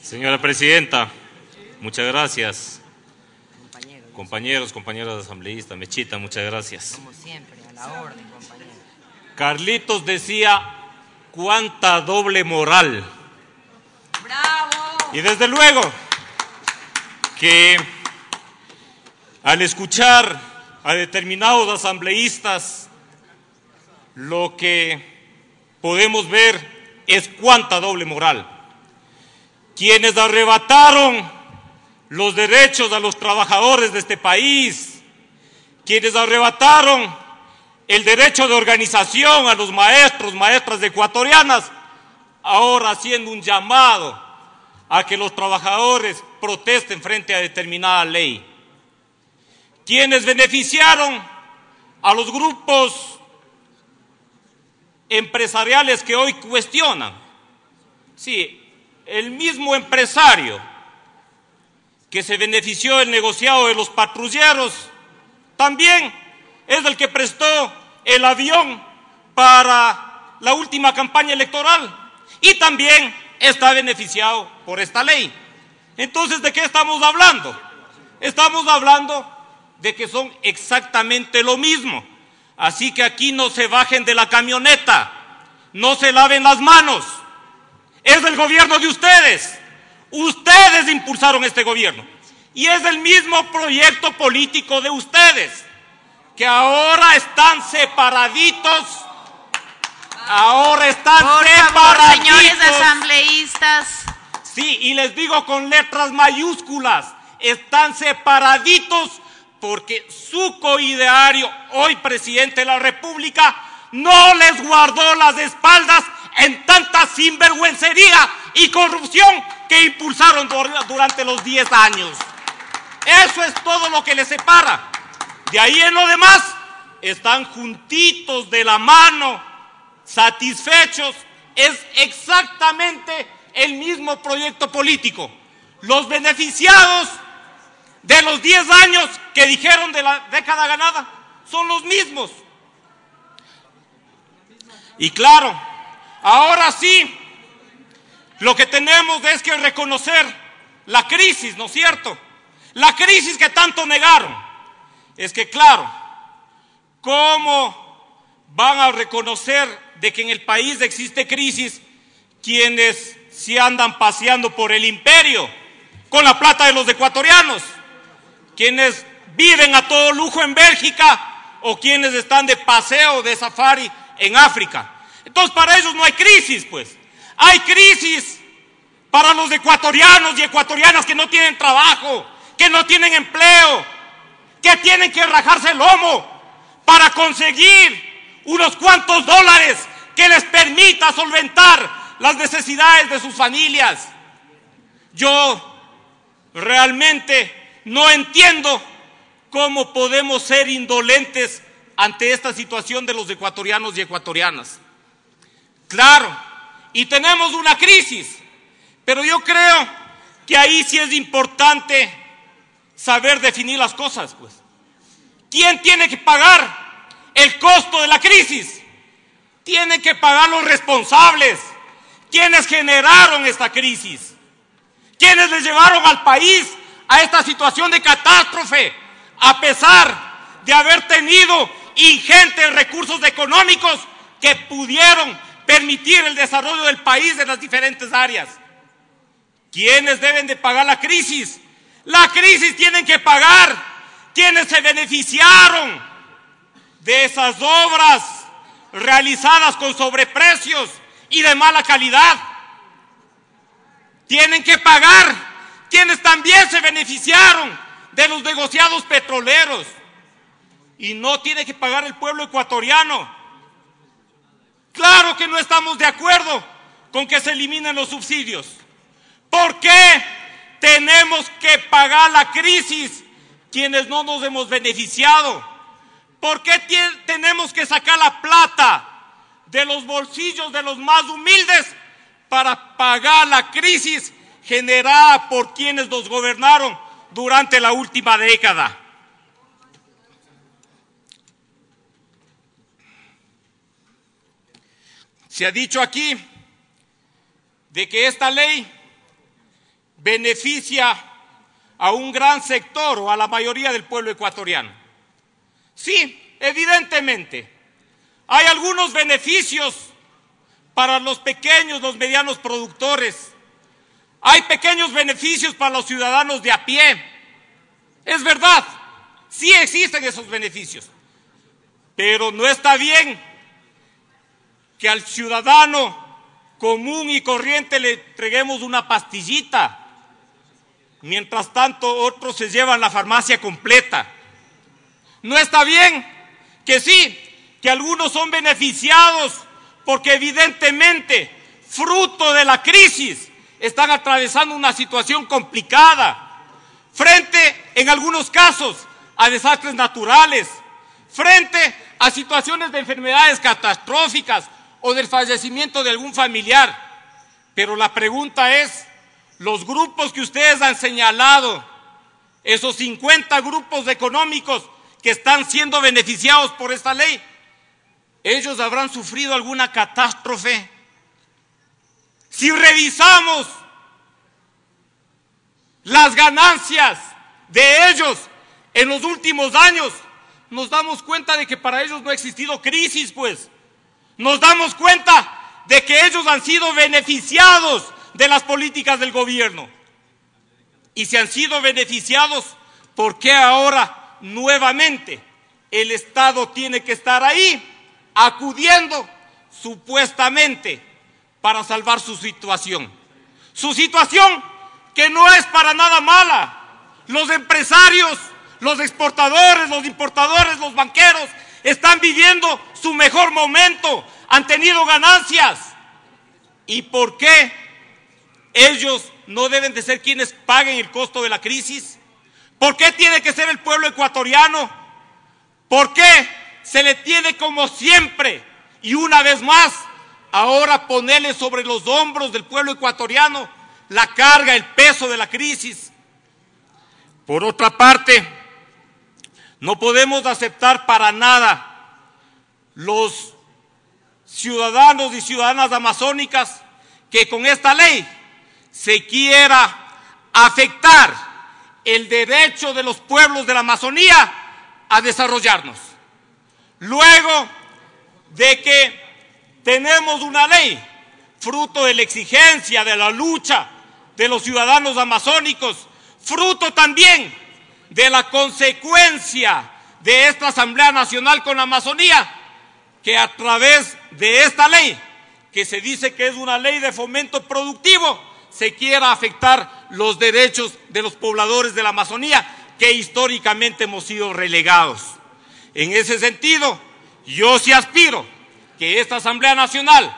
Señora Presidenta, muchas gracias. Compañeros, compañeras asambleístas, Mechita, muchas gracias. Como siempre, a la orden, compañero. Carlitos decía, cuánta doble moral. ¡Bravo! Y desde luego que al escuchar a determinados asambleístas, lo que podemos ver es cuánta doble moral. Quienes arrebataron los derechos a los trabajadores de este país, quienes arrebataron el derecho de organización a los maestros, maestras ecuatorianas, ahora haciendo un llamado a que los trabajadores protesten frente a determinada ley. Quienes beneficiaron a los grupos empresariales que hoy cuestionan. Sí, el mismo empresario que se benefició del negociado de los patrulleros, también es el que prestó el avión para la última campaña electoral y también está beneficiado por esta ley. Entonces, ¿de qué estamos hablando? Estamos hablando de que son exactamente lo mismo. Así que aquí no se bajen de la camioneta, no se laven las manos. Es del gobierno de ustedes. Ustedes impulsaron este gobierno y es el mismo proyecto político de ustedes, que ahora están separaditos. Ahora están separaditos. Por favor, señores asambleístas. Sí, y les digo con letras mayúsculas, están separaditos porque su coideario, hoy presidente de la República, no les guardó las espaldas en tanta sinvergüencería y corrupción que impulsaron durante los 10 años. Eso es todo lo que les separa. De ahí en lo demás, están juntitos de la mano, satisfechos. Es exactamente el mismo proyecto político. Los beneficiados de los 10 años que dijeron de la década ganada son los mismos. Y claro, ahora sí, lo que tenemos es que reconocer la crisis, ¿no es cierto? La crisis que tanto negaron. Es que claro, ¿cómo van a reconocer de que en el país existe crisis quienes se andan paseando por el imperio con la plata de los ecuatorianos? Quienes viven a todo lujo en Bélgica o quienes están de paseo, de safari en África. Entonces para ellos no hay crisis, pues. Hay crisis para los ecuatorianos y ecuatorianas que no tienen trabajo, que no tienen empleo, que tienen que rajarse el lomo para conseguir unos cuantos dólares que les permita solventar las necesidades de sus familias. Yo realmente no entiendo cómo podemos ser indolentes ante esta situación de los ecuatorianos y ecuatorianas. Claro, y tenemos una crisis, pero yo creo que ahí sí es importante saber definir las cosas, pues. ¿Quién tiene que pagar el costo de la crisis? Tienen que pagar los responsables, quienes generaron esta crisis, quienes les llevaron al país a esta situación de catástrofe, a pesar de haber tenido ingentes recursos económicos que pudieron permitir el desarrollo del país en las diferentes áreas. ¿Quiénes deben de pagar la crisis? La crisis tienen que pagar quienes se beneficiaron de esas obras realizadas con sobreprecios y de mala calidad. Tienen que pagar quienes también se beneficiaron de los negociados petroleros. Y no tiene que pagar el pueblo ecuatoriano. Claro que no estamos de acuerdo con que se eliminen los subsidios. ¿Por qué tenemos que pagar la crisis quienes no nos hemos beneficiado? ¿Por qué tenemos que sacar la plata de los bolsillos de los más humildes para pagar la crisis generada por quienes nos gobernaron durante la última década? Se ha dicho aquí de que esta ley beneficia a un gran sector o a la mayoría del pueblo ecuatoriano. Sí, evidentemente, hay algunos beneficios para los pequeños, los medianos productores. Hay pequeños beneficios para los ciudadanos de a pie. Es verdad, sí existen esos beneficios, pero no está bien que al ciudadano común y corriente le entreguemos una pastillita. Mientras tanto, otros se llevan la farmacia completa. No está bien que sí, que algunos son beneficiados porque evidentemente, fruto de la crisis, están atravesando una situación complicada, frente, en algunos casos, a desastres naturales, frente a situaciones de enfermedades catastróficas o del fallecimiento de algún familiar. Pero la pregunta es, los grupos que ustedes han señalado, esos 50 grupos económicos que están siendo beneficiados por esta ley, ¿ellos habrán sufrido alguna catástrofe? Si revisamos las ganancias de ellos en los últimos años, nos damos cuenta de que para ellos no ha existido crisis, pues. Nos damos cuenta de que ellos han sido beneficiados de las políticas del gobierno. Y si han sido beneficiados, ¿por qué ahora nuevamente el Estado tiene que estar ahí acudiendo supuestamente para salvar su situación? Su situación que no es para nada mala. Los empresarios, los exportadores, los importadores, los banqueros están viviendo su mejor momento, han tenido ganancias. ¿Y por qué ellos no deben de ser quienes paguen el costo de la crisis? ¿Por qué tiene que ser el pueblo ecuatoriano? ¿Por qué se le tiene, como siempre y una vez más, ahora ponerle sobre los hombros del pueblo ecuatoriano la carga, el peso de la crisis? Por otra parte, no podemos aceptar para nada los ciudadanos y ciudadanas amazónicas que con esta ley se quiera afectar el derecho de los pueblos de la Amazonía a desarrollarnos. Luego de que tenemos una ley fruto de la exigencia, de la lucha de los ciudadanos amazónicos, fruto también de la consecuencia de esta Asamblea Nacional con la Amazonía, que a través de esta ley, que se dice que es una ley de fomento productivo, se quiera afectar los derechos de los pobladores de la Amazonía, que históricamente hemos sido relegados. En ese sentido, yo sí aspiro que esta Asamblea Nacional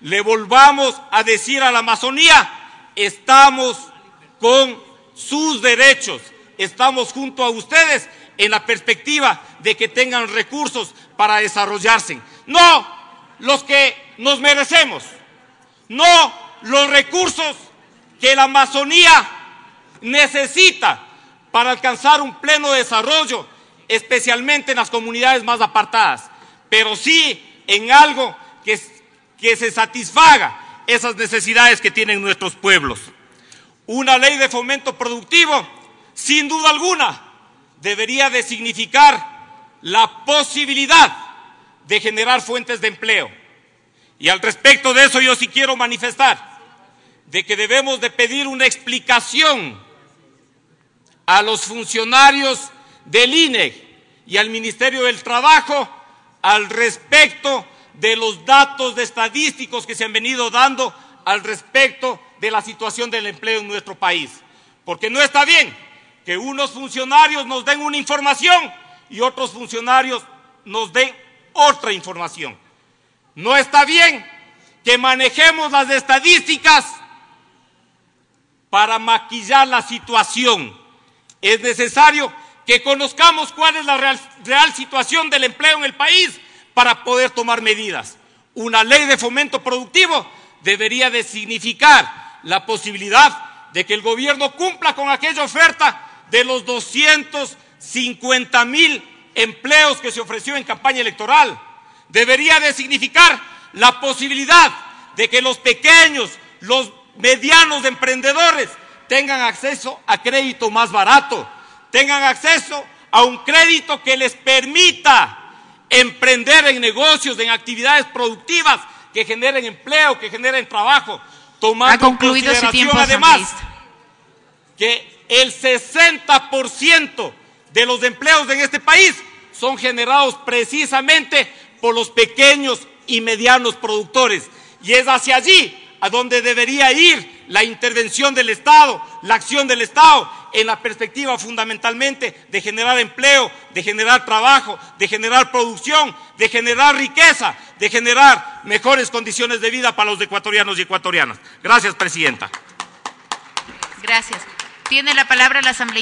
le volvamos a decir a la Amazonía: estamos con sus derechos, estamos junto a ustedes en la perspectiva de que tengan recursos para desarrollarse. No los que nos merecemos, no los recursos que la Amazonía necesita para alcanzar un pleno desarrollo, especialmente en las comunidades más apartadas, pero sí en algo que se satisfaga esas necesidades que tienen nuestros pueblos. Una ley de fomento productivo, sin duda alguna, debería de significar la posibilidad de generar fuentes de empleo. Y al respecto de eso yo sí quiero manifestar de que debemos de pedir una explicación a los funcionarios del INEC y al Ministerio del Trabajo al respecto de los datos estadísticos que se han venido dando al respecto de la situación del empleo en nuestro país. Porque no está bien que unos funcionarios nos den una información y otros funcionarios nos den otra información. No está bien que manejemos las estadísticas para maquillar la situación. Es necesario que conozcamos cuál es la real situación del empleo en el país para poder tomar medidas. Una ley de fomento productivo debería de significar la posibilidad de que el gobierno cumpla con aquella oferta de los 250,000 empleos que se ofreció en campaña electoral. Debería de significar la posibilidad de que los pequeños, los medianos emprendedores tengan acceso a crédito más barato, tengan acceso a un crédito que les permita emprender en negocios, en actividades productivas que generen empleo, que generen trabajo, tomando en consideración además que el 60% de los empleos en este país son generados precisamente por los pequeños y medianos productores. Y es hacia allí a donde debería ir la intervención del Estado, la acción del Estado, en la perspectiva fundamentalmente de generar empleo, de generar trabajo, de generar producción, de generar riqueza, de generar mejores condiciones de vida para los ecuatorianos y ecuatorianas. Gracias, presidenta. Gracias. Tiene la palabra la asambleísta.